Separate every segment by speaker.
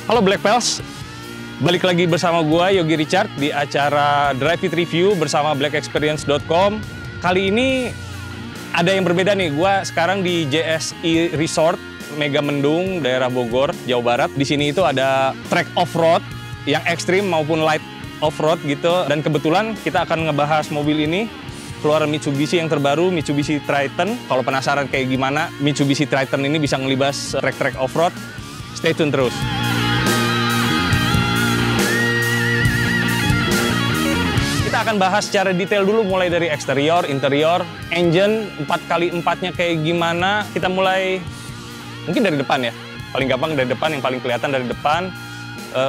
Speaker 1: Halo Black Pals, balik lagi bersama gua Yogi Richard di acara Drive It Review bersama blackexperience.com. Kali ini ada yang berbeda nih, gua sekarang di JSI Resort Megamendung, daerah Bogor, Jawa Barat. Di sini itu ada track off-road yang ekstrim maupun light off-road gitu. Dan kebetulan kita akan ngebahas mobil ini, keluaran Mitsubishi yang terbaru, Mitsubishi Triton. Kalau penasaran kayak gimana Mitsubishi Triton ini bisa ngelibas track-track off-road, stay tune terus. Kita akan bahas secara detail dulu, mulai dari eksterior, interior, engine, 4x4-nya kayak gimana. Kita mulai mungkin dari depan ya, paling gampang dari depan, yang paling kelihatan dari depan.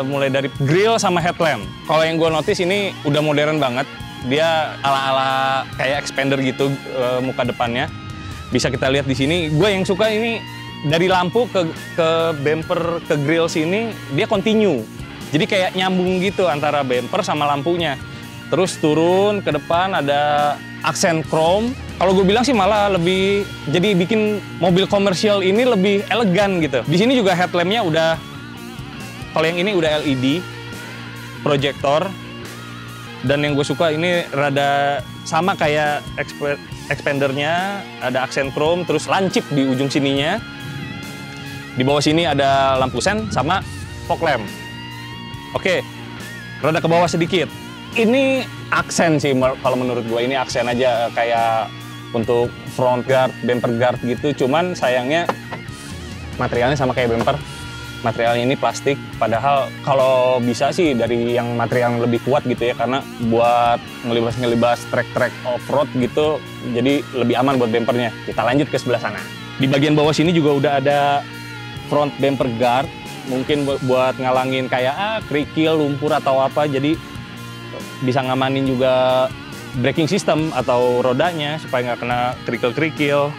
Speaker 1: Mulai dari grill sama headlamp. Kalau yang gue notice ini udah modern banget. Dia ala-ala kayak expander gitu muka depannya. Bisa kita lihat di sini. Gue yang suka ini dari lampu ke bumper ke grill sini dia continue. Jadi kayak nyambung gitu antara bumper sama lampunya. Terus turun ke depan ada aksen chrome. Kalau gue bilang sih malah lebih jadi bikin mobil komersial ini lebih elegan gitu. Di sini juga headlampnya udah, kalau yang ini udah LED projector. Dan yang gue suka ini rada sama kayak expandernya, ada aksen chrome, terus lancip di ujung sininya. Di bawah sini ada lampu sen sama fog lamp. Oke, rada ke bawah sedikit. Ini aksen sih kalau menurut gue, ini aksen aja kayak untuk front guard, bumper guard gitu. Cuman sayangnya materialnya sama kayak bumper. Materialnya ini plastik, padahal kalau bisa sih dari yang material yang lebih kuat gitu ya, karena buat ngelibas track-track off-road gitu, jadi lebih aman buat bumpernya. Kita lanjut ke sebelah sana. Di bagian bawah sini juga udah ada front bumper guard, mungkin buat ngalangin kayak kerikil, lumpur atau apa, jadi bisa ngamanin juga braking system atau rodanya supaya nggak kena kerikil-kerikil.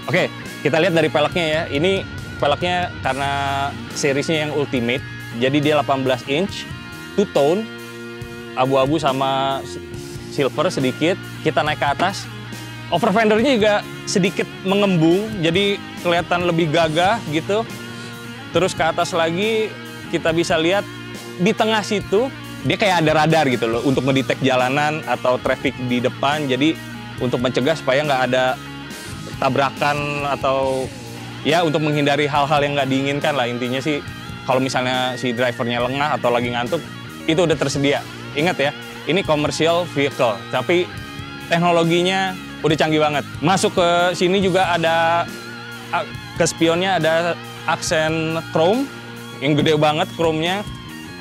Speaker 1: Oke, kita lihat dari peleknya ya. Ini peleknya karena seriesnya yang Ultimate, jadi dia 18 inch, two tone, abu-abu sama silver sedikit. Kita naik ke atas, over fendernya juga sedikit mengembung, jadi kelihatan lebih gagah gitu. Terus ke atas lagi kita bisa lihat di tengah situ dia kayak ada radar gitu loh untuk ngedetect jalanan atau traffic di depan, jadi untuk mencegah supaya nggak ada tabrakan atau ya untuk menghindari hal-hal yang nggak diinginkan lah. Intinya sih kalau misalnya si drivernya lengah atau lagi ngantuk, itu udah tersedia. Ingat ya, ini commercial vehicle, tapi teknologinya udah canggih banget. Masuk ke sini juga ada, ke spionnya ada aksen chrome yang gede banget chrome-nya.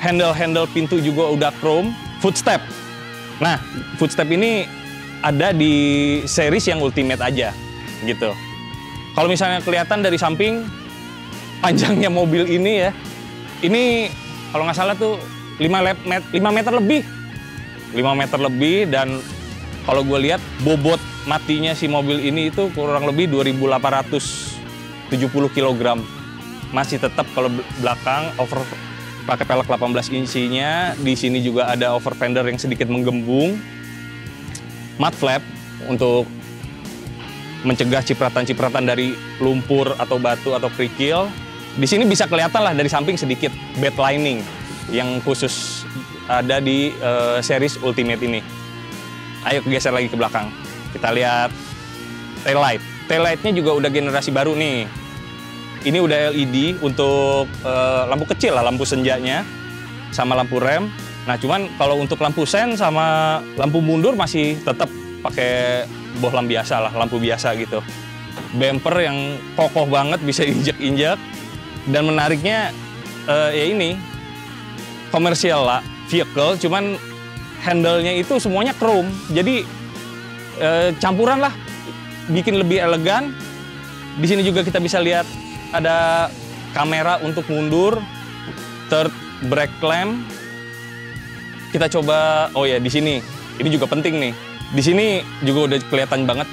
Speaker 1: Handle pintu juga udah chrome. Footstep. Nah, footstep ini ada di series yang Ultimate aja gitu. Kalau misalnya kelihatan dari samping, panjangnya mobil ini ya, ini kalau nggak salah tuh 5 meter lebih. 5 meter lebih, dan kalau gue lihat bobot matinya si mobil ini itu kurang lebih 2.870 kg. Masih tetap kalau belakang pakai pelek 18 insinya. Di sini juga ada over fender yang sedikit menggembung. Mud flap untuk mencegah cipratan-cipratan dari lumpur atau batu atau kerikil. Di sini bisa kelihatan lah dari samping sedikit bed lining yang khusus ada di series Ultimate ini. Ayo geser lagi ke belakang. Kita lihat tail light. Tail lightnya juga udah generasi baru nih. Ini udah LED untuk lampu kecil lah, lampu senjanya sama lampu rem. Nah cuman kalau untuk lampu sen sama lampu mundur masih tetap pakai bohlam biasa lah, lampu biasa gitu. Bumper yang kokoh banget, bisa injek-injek. Dan menariknya ya ini komersial lah vehicle, cuman handle-nya itu semuanya chrome. Jadi campuran lah, bikin lebih elegan. Di sini juga kita bisa lihat ada kamera untuk mundur, third brake lamp. Kita coba, oh ya di sini, ini juga penting nih. Di sini juga udah kelihatan banget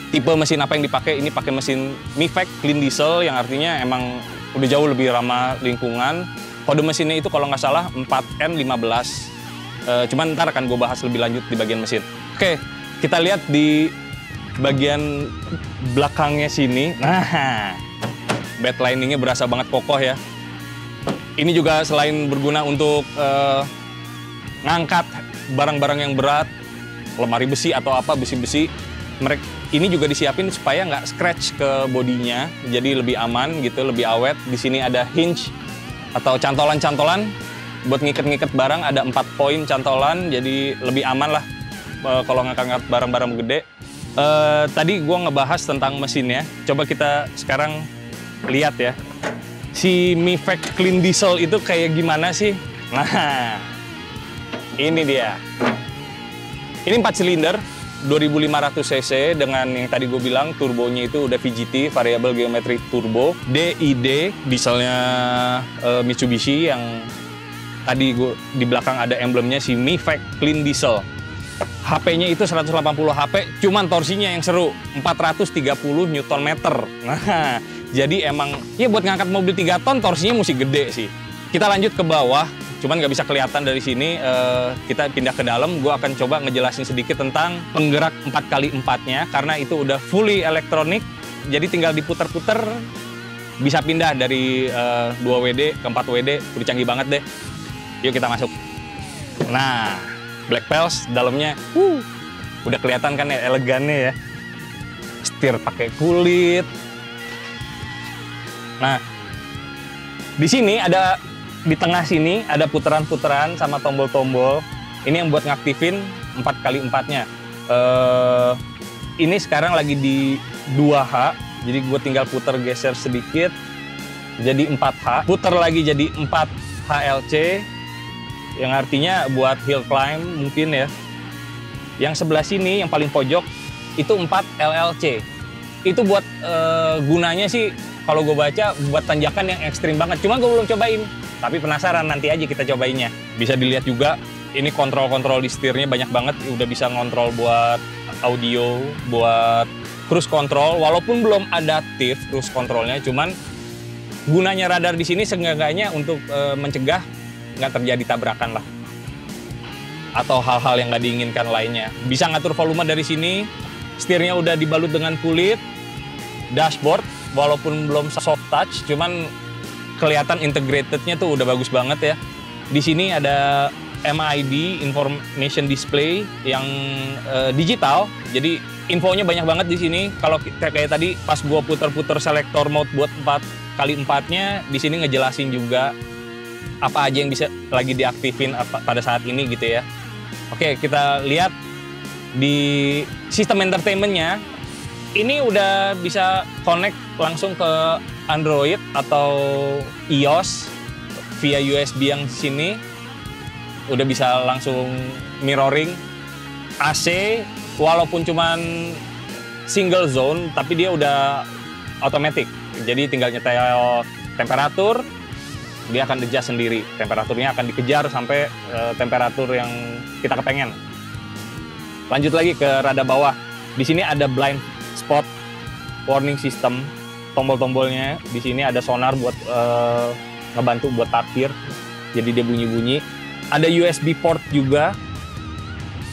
Speaker 1: tipe mesin apa yang dipakai. Ini pakai mesin Mivec clean diesel, yang artinya emang udah jauh lebih ramah lingkungan. Kode mesinnya itu kalau nggak salah 4N15. Cuman ntar akan gue bahas lebih lanjut di bagian mesin. Oke, kita lihat di bagian belakangnya sini. Nah, bed liningnya berasa banget kokoh ya. Ini juga selain berguna untuk ngangkat barang-barang yang berat, lemari besi atau apa, besi-besi, ini juga disiapin supaya nggak scratch ke bodinya, jadi lebih aman gitu, lebih awet. Di sini ada hinge atau cantolan-cantolan buat ngiket-ngiket barang, ada 4 poin cantolan, jadi lebih aman lah kalau ngangkat barang-barang gede. Tadi gue ngebahas tentang mesinnya, coba kita sekarang lihat ya. Si Mifec Clean Diesel itu kayak gimana sih? Nah, ini dia. Ini 4 silinder, 2500 cc dengan yang tadi gue bilang turbonya itu udah VGT, Variable Geometry Turbo, DID, dieselnya Mitsubishi yang tadi di belakang ada emblemnya si Mifec Clean Diesel. HP-nya itu 180 HP, cuman torsinya yang seru, 430 Nm. Nah, jadi emang ya buat ngangkat mobil 3 ton torsinya mesti gede sih. Kita lanjut ke bawah, cuman nggak bisa kelihatan dari sini. Kita pindah ke dalam, gue akan coba ngejelasin sedikit tentang penggerak 4x4-nya, karena itu udah fully elektronik, jadi tinggal diputer-puter, bisa pindah dari 2 WD ke 4 WD, udah canggih banget deh. Yuk kita masuk. Nah, Black Pels dalamnya, udah kelihatan kan ya elegannya ya. Setir pakai kulit. Nah, di sini ada, di tengah sini ada putaran-putaran sama tombol-tombol. Ini yang buat ngaktifin 4x4-nya. Ini sekarang lagi di 2H, jadi gue tinggal puter geser sedikit, jadi 4H. Puter lagi jadi 4HLC, yang artinya buat hill climb mungkin ya. Yang sebelah sini, yang paling pojok, itu 4LLC. Itu buat gunanya sih, kalau gue baca, buat tanjakan yang ekstrim banget. Cuma gue belum cobain, tapi penasaran, nanti aja kita cobainnya. Bisa dilihat juga, ini kontrol-kontrol di setirnya banyak banget. Udah bisa ngontrol buat audio, buat cruise control. Walaupun belum adaptif cruise controlnya, cuman gunanya radar di sini seenggaknya untuk mencegah nggak terjadi tabrakan lah. Atau hal-hal yang nggak diinginkan lainnya. Bisa ngatur volume dari sini. Setirnya udah dibalut dengan kulit. Dashboard, walaupun belum soft touch, cuman kelihatan integratednya tuh udah bagus banget ya. Di sini ada MID, Information Display, yang digital. Jadi infonya banyak banget di sini. Kalau kayak tadi pas gua puter-puter selector mode buat 4x4-nya, di sini ngejelasin juga apa aja yang bisa lagi diaktifin pada saat ini gitu ya. Oke, kita lihat di sistem entertainment-nya. Ini udah bisa connect langsung ke Android atau iOS via USB yang sini. Udah bisa langsung mirroring. AC, walaupun cuman single zone, tapi dia udah automatic. Jadi tinggal nyetel temperatur, dia akan adjust sendiri. Temperaturnya akan dikejar sampai temperatur yang kita kepengen. Lanjut lagi ke rada bawah. Di sini ada blind spot warning system, tombol-tombolnya. Di sini ada sonar buat ngebantu buat parkir. Jadi dia bunyi-bunyi. Ada USB port juga.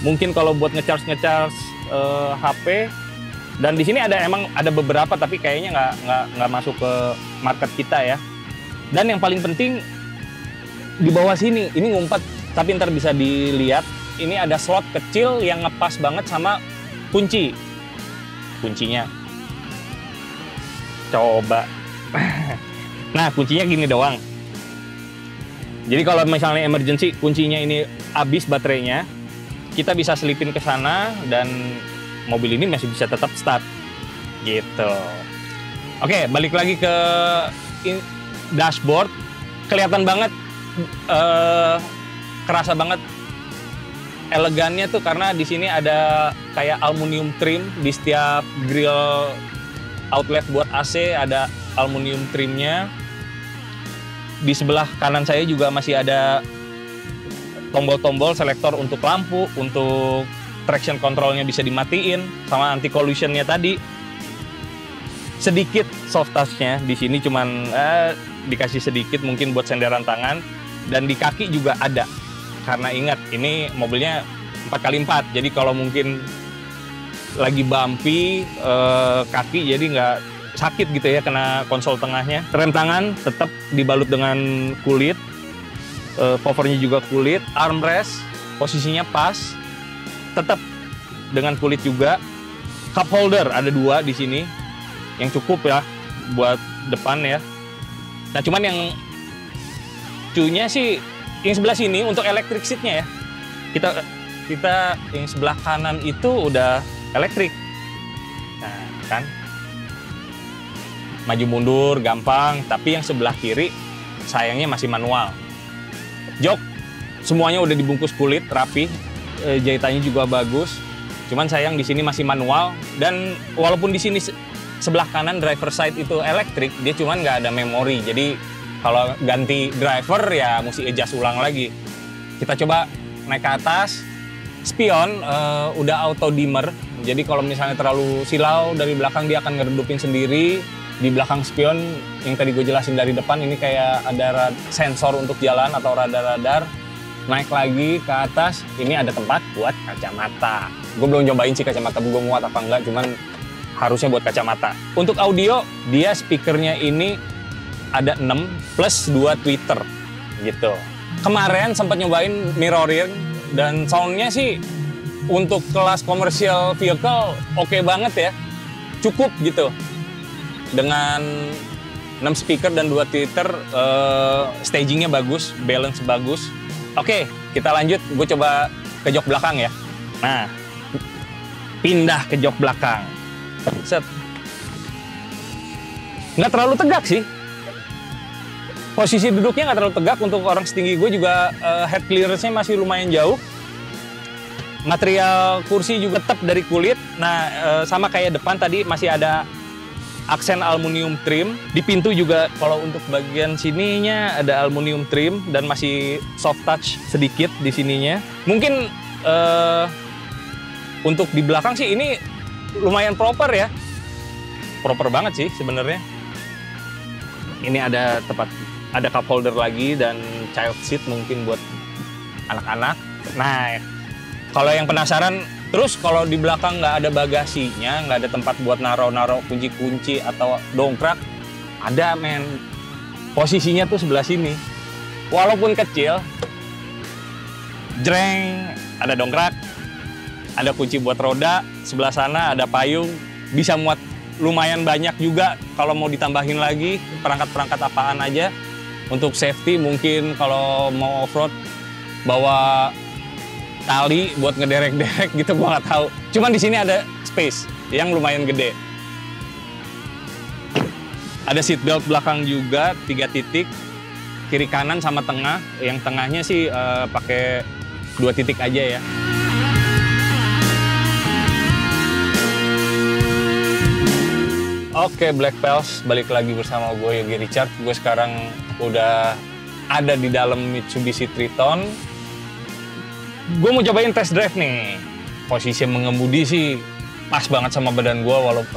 Speaker 1: Mungkin kalau buat ngecharge HP. Dan di sini emang ada beberapa, tapi kayaknya nggak masuk ke market kita ya. Dan yang paling penting di bawah sini, ini ngumpet, tapi ntar bisa dilihat. Ini ada slot kecil yang ngepas banget sama kuncinya. Coba. Nah, kuncinya gini doang. Jadi kalau misalnya emergency, kuncinya ini habis baterainya, kita bisa selipin ke sana dan mobil ini masih bisa tetap start. Gitu. Oke, balik lagi ke dashboard. Kelihatan banget, kerasa banget elegannya tuh karena di sini ada kayak aluminium trim di setiap grill outlet buat AC, ada aluminium trimnya. Di sebelah kanan saya juga masih ada tombol-tombol selektor untuk lampu, untuk traction controlnya bisa dimatiin, sama anti collisionnya tadi. Sedikit soft touch-nya di sini, cuman dikasih sedikit mungkin buat senderan tangan, dan di kaki juga ada. Karena ingat, ini mobilnya 4x4, jadi kalau mungkin lagi bumpy kaki, jadi nggak sakit gitu ya kena konsol tengahnya. Rem tangan tetap dibalut dengan kulit, covernya juga kulit, armrest posisinya pas, tetap dengan kulit juga. Cup holder ada 2 di sini, yang cukup ya buat depan ya. Nah cuman yang cunya sih yang sebelah sini untuk electric seatnya ya. Kita yang sebelah kanan itu udah elektrik. Nah kan, maju mundur gampang, tapi yang sebelah kiri sayangnya masih manual. Jok semuanya udah dibungkus kulit rapi, jahitannya juga bagus. Cuman sayang di sini masih manual, dan walaupun di sini sebelah kanan driver side itu elektrik, dia cuman nggak ada memori. Jadi kalau ganti driver ya mesti adjust ulang lagi. Kita coba naik ke atas. Spion udah auto dimmer. Jadi kalau misalnya terlalu silau dari belakang dia akan ngeredupin sendiri. Di belakang spion yang tadi gue jelasin dari depan ini kayak ada sensor untuk jalan atau radar-radar. Naik lagi ke atas, ini ada tempat buat kacamata. Gue belum nyobain sih kacamata gue muat apa enggak, cuman harusnya buat kacamata. Untuk audio, dia speakernya ini ada 6 plus 2 tweeter gitu. Kemarin sempat nyobain mirroring dan soundnya sih untuk kelas commercial vehicle oke banget ya. Cukup gitu. Dengan 6 speaker dan 2 tweeter, stagingnya bagus, balance bagus. Oke, kita lanjut. Gue coba ke jok belakang ya. Nah, pindah ke jok belakang. Set. Nggak terlalu tegak sih. Posisi duduknya nggak terlalu tegak. Untuk orang setinggi gue juga head clearance-nya masih lumayan jauh. Material kursi juga tetap dari kulit. Nah, sama kayak depan tadi masih ada aksen aluminium trim. Di pintu juga kalau untuk bagian sininya ada aluminium trim dan masih soft touch sedikit di sininya. Mungkin untuk di belakang sih ini lumayan proper ya. Proper banget sih sebenarnya. Ini ada cup holder lagi dan child seat mungkin buat anak-anak. Nah, kalau yang penasaran, terus kalau di belakang nggak ada bagasinya, nggak ada tempat buat naro-naro kunci-kunci atau dongkrak, ada men. Posisinya tuh sebelah sini. Walaupun kecil, jreng, ada dongkrak, ada kunci buat roda, sebelah sana ada payung, bisa muat lumayan banyak juga kalau mau ditambahin lagi perangkat-perangkat apaan aja. Untuk safety mungkin kalau mau off-road bawa tali buat ngederek-derek gitu, gua nggak tahu. Cuman di sini ada space yang lumayan gede. Ada seat belt belakang juga 3 titik, kiri kanan sama tengah. Yang tengahnya sih pakai 2 titik aja ya. Oke, Black Pals, balik lagi bersama gue Yogi Richard. Gue sekarang udah ada di dalam Mitsubishi Triton. Gue mau cobain test drive nih. Posisi mengemudi sih pas banget sama badan gue. Walaupun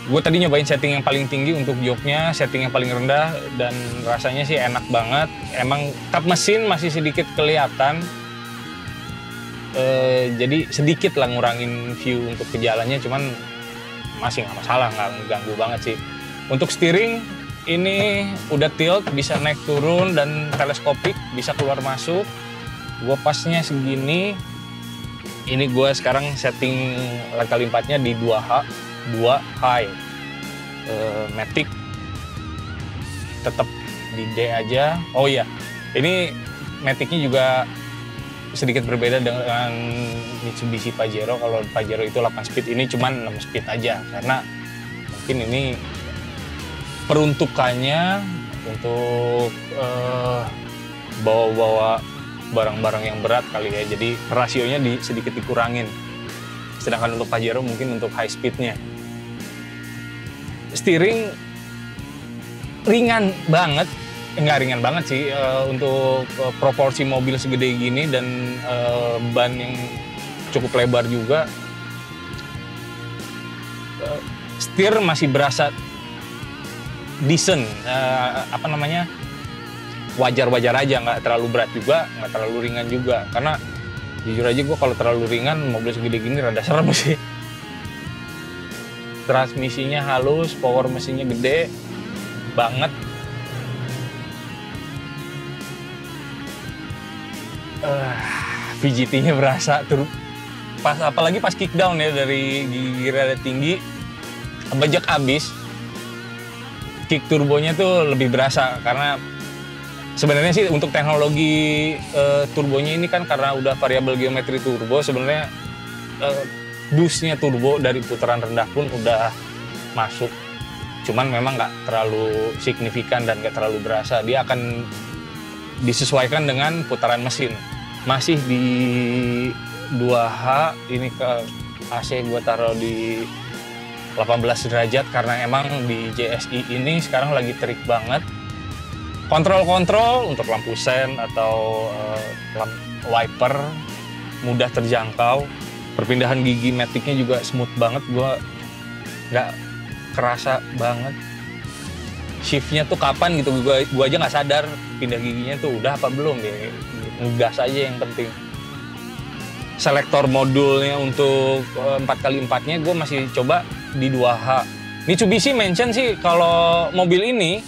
Speaker 1: gue tadi nyobain setting yang paling tinggi untuk joknya, setting yang paling rendah, dan rasanya sih enak banget. Emang kap mesin masih sedikit kelihatan, jadi sedikit lah ngurangin view untuk ke jalannya, cuman masih nggak masalah, nggak ganggu banget sih. Untuk steering ini udah tilt, bisa naik turun dan teleskopik, bisa keluar masuk. Gue pasnya segini. Ini gue sekarang setting kali 4-nya di 2H, 2 high. Matic tetap di D aja. Oh iya, ini Maticnya juga sedikit berbeda dengan Mitsubishi Pajero. Kalau Pajero itu 8 speed, ini cuma 6 speed aja. Karena mungkin ini peruntukannya untuk bawa-bawa barang-barang yang berat kali ya. Jadi rasionya sedikit dikurangin. Sedangkan untuk Pajero mungkin untuk high speednya. Steering ringan banget. Nggak ringan banget sih untuk proporsi mobil segede gini dan ban yang cukup lebar juga. Setir masih berasa decent, wajar-wajar aja, nggak terlalu berat juga, nggak terlalu ringan juga. Karena jujur aja gue kalau terlalu ringan mobil segede gini rada serem sih. transmisinya halus, power mesinnya gede banget. VGT-nya berasa apalagi pas kickdown ya, dari gigi rada tinggi bajak abis, kick turbonya tuh lebih berasa. Karena sebenarnya sih untuk teknologi turbonya ini kan karena udah variabel geometri turbo, sebenarnya boostnya turbo dari putaran rendah pun udah masuk. Cuman memang nggak terlalu signifikan dan nggak terlalu berasa. Dia akan disesuaikan dengan putaran mesin. Masih di 2H, ini ke AC gue taruh di 18 derajat karena emang di JSI ini sekarang lagi terik banget. Kontrol-kontrol untuk lampu sen atau wiper mudah terjangkau. Perpindahan gigi maticnya juga smooth banget, gue nggak kerasa banget. Shiftnya tuh kapan gitu, gue aja nggak sadar pindah giginya tuh udah apa belum ya. Ngegas aja yang penting. Selektor modulnya untuk 4x4-nya gue masih coba di 2H. Mitsubishi mention sih kalau mobil ini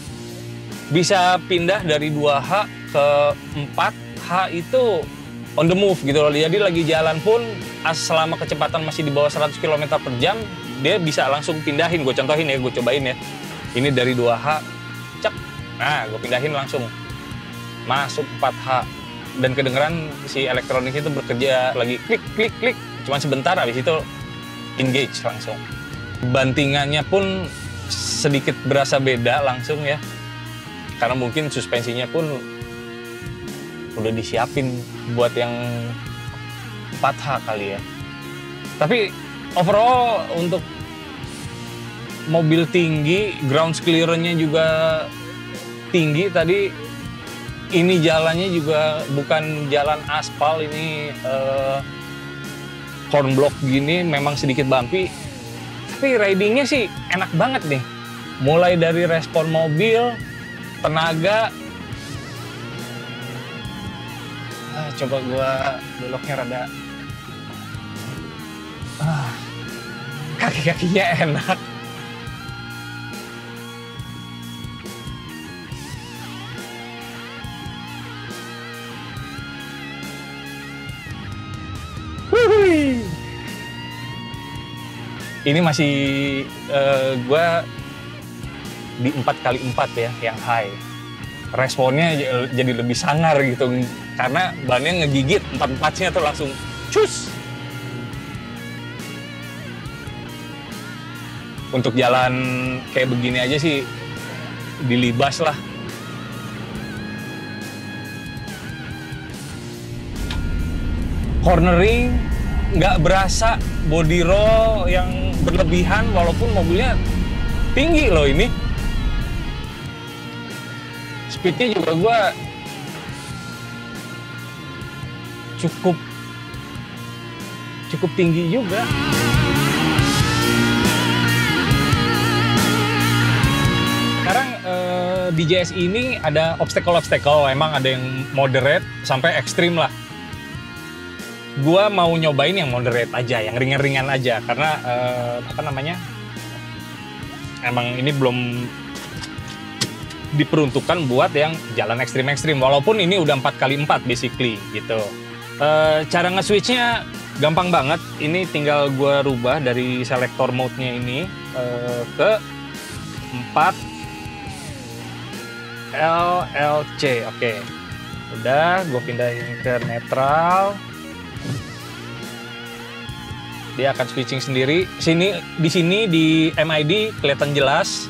Speaker 1: bisa pindah dari 2H ke 4H itu on the move gitu loh. Jadi lagi jalan pun selama kecepatan masih di bawah 100 km per jam, dia bisa langsung pindahin. Gue contohin ya, gue cobain ya. Ini dari 2H, cek. Nah, gue pindahin langsung. Masuk 4H. Dan kedengeran si elektronik itu bekerja lagi klik, klik, klik. Cuma sebentar, habis itu engage langsung. Bantingannya pun sedikit berasa beda langsung ya. Karena mungkin suspensinya pun udah disiapin buat yang 4H kali ya. Tapi overall untuk mobil tinggi, ground clearance-nya juga tinggi tadi. Ini jalannya juga bukan jalan aspal, ini corn block gini, memang sedikit bumpy. Tapi ridingnya sih enak banget nih. Mulai dari respon mobil, tenaga. Coba gua beloknya rada. Kaki-kakinya enak. Ini masih gue di 4x4 ya, yang high. Responnya jadi lebih sangar gitu, karena bannya ngegigit 4x4-nya tuh langsung cus. Untuk jalan kayak begini aja sih dilibas lah. Cornering nggak berasa body roll yang berlebihan, walaupun mobilnya tinggi loh ini. Speednya juga gue cukup tinggi juga. Sekarang di JSI ini ada obstacle, emang ada yang moderate sampai ekstrim lah. Gua mau nyobain yang moderate aja, yang ringan-ringan aja, karena emang ini belum diperuntukkan buat yang jalan ekstrim-ekstrim, walaupun ini udah 4x4 basically gitu. Cara nge-switchnya gampang banget. Ini tinggal gua rubah dari selector mode-nya ini ke 4 LLC. Oke. Udah, gue pindahin ke netral. Dia akan switching sendiri. Di sini di MID kelihatan jelas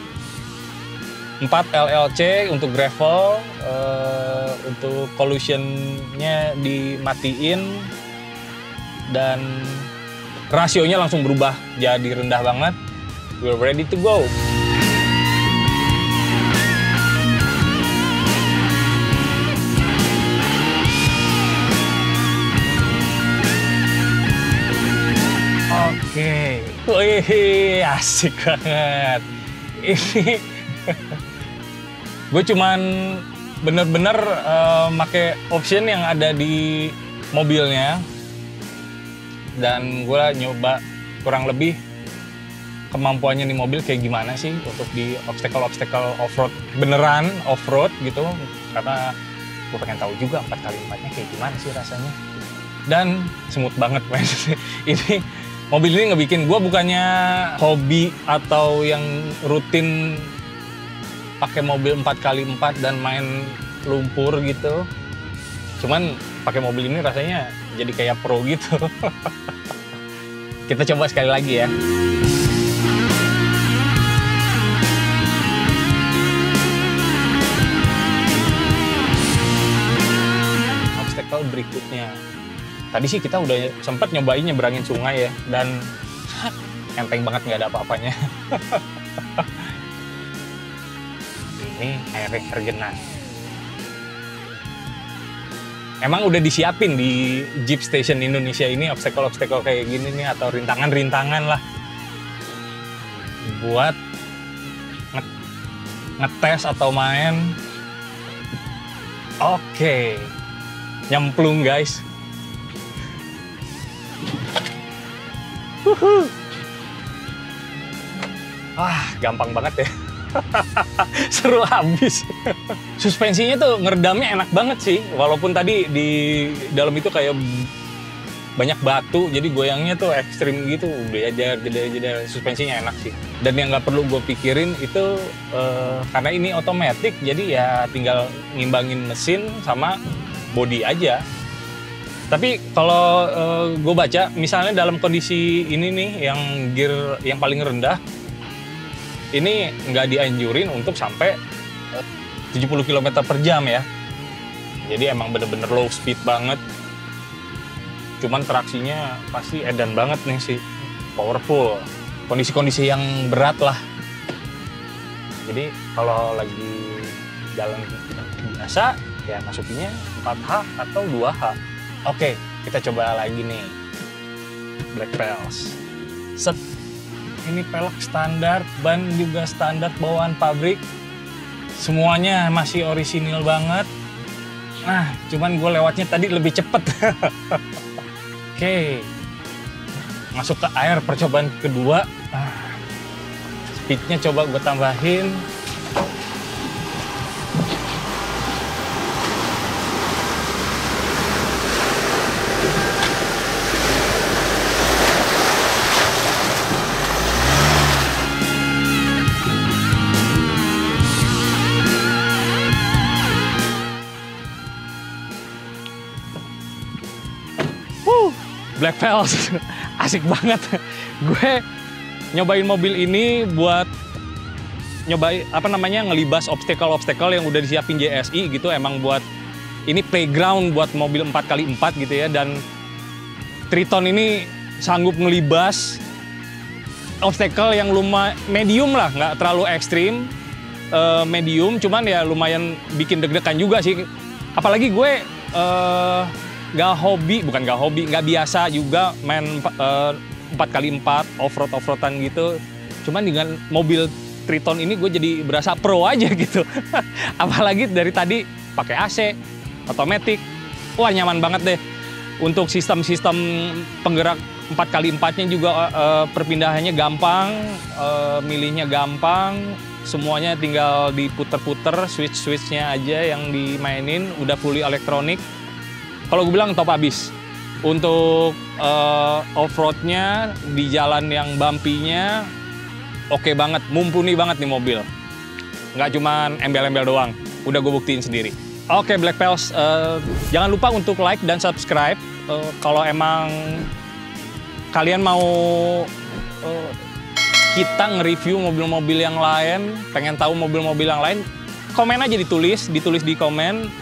Speaker 1: 4 LLC untuk gravel, untuk collision-nya dimatiin, dan rasionya langsung berubah jadi rendah banget. We're ready to go. Oke, wih, asik banget. Ini gue cuman bener-bener make option yang ada di mobilnya, dan gue nyoba kurang lebih kemampuannya nih mobil kayak gimana sih untuk di obstacle-obstacle off-road, beneran off-road gitu. Karena gue pengen tahu juga 4x4-nya kayak gimana sih rasanya. Dan smooth banget men. Ini mobil ini ngebikin gue bukannya hobi atau yang rutin pakai mobil 4x4 dan main lumpur gitu. Cuman pakai mobil ini rasanya jadi kayak pro gitu. Kita coba sekali lagi ya. Obstacle berikutnya. Tadi sih kita udah sempat nyobain nyebrangin sungai ya, dan enteng banget, nggak ada apa-apanya. Ini air tergenang. Emang udah disiapin di Jeep Station Indonesia ini obstacle-obstacle kayak gini nih, atau rintangan-rintangan lah buat ngetes atau main. Oke, nyemplung guys. Gampang banget ya. Seru habis. Suspensinya tuh ngeredamnya enak banget sih. Walaupun tadi di dalam itu kayak banyak batu, jadi goyangnya tuh ekstrim gitu. Jeda suspensinya enak sih. Dan yang nggak perlu gue pikirin itu karena ini otomatis, jadi ya tinggal ngimbangin mesin sama bodi aja. Tapi kalau gue baca, misalnya dalam kondisi ini nih, yang gear yang paling rendah, ini nggak dianjurin untuk sampai 70 km per jam ya. Jadi emang bener-bener low speed banget. Cuman traksinya pasti edan banget nih sih, powerful. Kondisi-kondisi yang berat lah. Jadi kalau lagi jalan biasa, ya masukinnya 4H atau 2H. Oke, kita coba lagi nih. Black Pels. Set. Ini pelek standar, ban juga standar bawaan pabrik. Semuanya masih orisinil banget. Nah, cuman gue lewatnya tadi lebih cepet. Oke. Masuk ke air percobaan kedua. Speednya coba gue tambahin. Black Pels, asik banget. Gue nyobain mobil ini buat nyobain ngelibas obstacle-obstacle yang udah disiapin JSI gitu. Emang buat ini playground buat mobil 4x4 gitu ya. Dan Triton ini sanggup ngelibas obstacle yang lumayan medium lah, nggak terlalu ekstrim, medium. Cuman ya lumayan bikin deg-degan juga sih. Apalagi gue nggak biasa juga main 4x4 off-roadan gitu. Cuman dengan mobil Triton ini gue jadi berasa pro aja gitu. Apalagi dari tadi pakai AC, otomatis, wah nyaman banget deh. Untuk sistem-sistem penggerak 4x4-nya juga perpindahannya gampang, milihnya gampang, semuanya tinggal diputer-puter, switch-switchnya aja yang dimainin, udah fully elektronik. Kalau gue bilang top abis. Untuk off-roadnya di jalan yang bumpy-nya oke banget, mumpuni banget nih mobil. Nggak cuman embel-embel doang, udah gue buktiin sendiri. Oke Black Pels, jangan lupa untuk like dan subscribe. Kalau emang kalian mau kita nge-review mobil-mobil yang lain, pengen tahu mobil-mobil yang lain, komen aja ditulis di komen.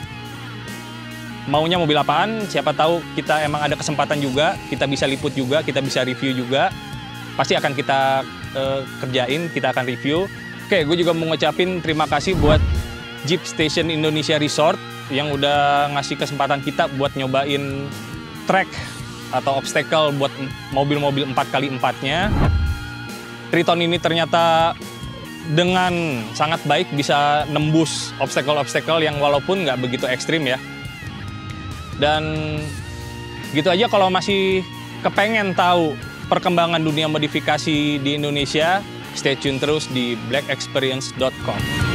Speaker 1: Maunya mobil apaan, siapa tahu kita emang ada kesempatan juga, kita bisa liput juga, kita bisa review juga. Pasti akan kita kerjain, kita akan review. Oke, gue juga mau ngucapin terima kasih buat Jeep Station Indonesia Resort yang udah ngasih kesempatan kita buat nyobain track atau obstacle buat mobil-mobil 4x4-nya. Triton ini ternyata dengan sangat baik bisa nembus obstacle-obstacle yang walaupun nggak begitu ekstrim ya. Dan gitu aja. Kalau masih kepengen tahu perkembangan dunia modifikasi di Indonesia, stay tune terus di blackexperience.com.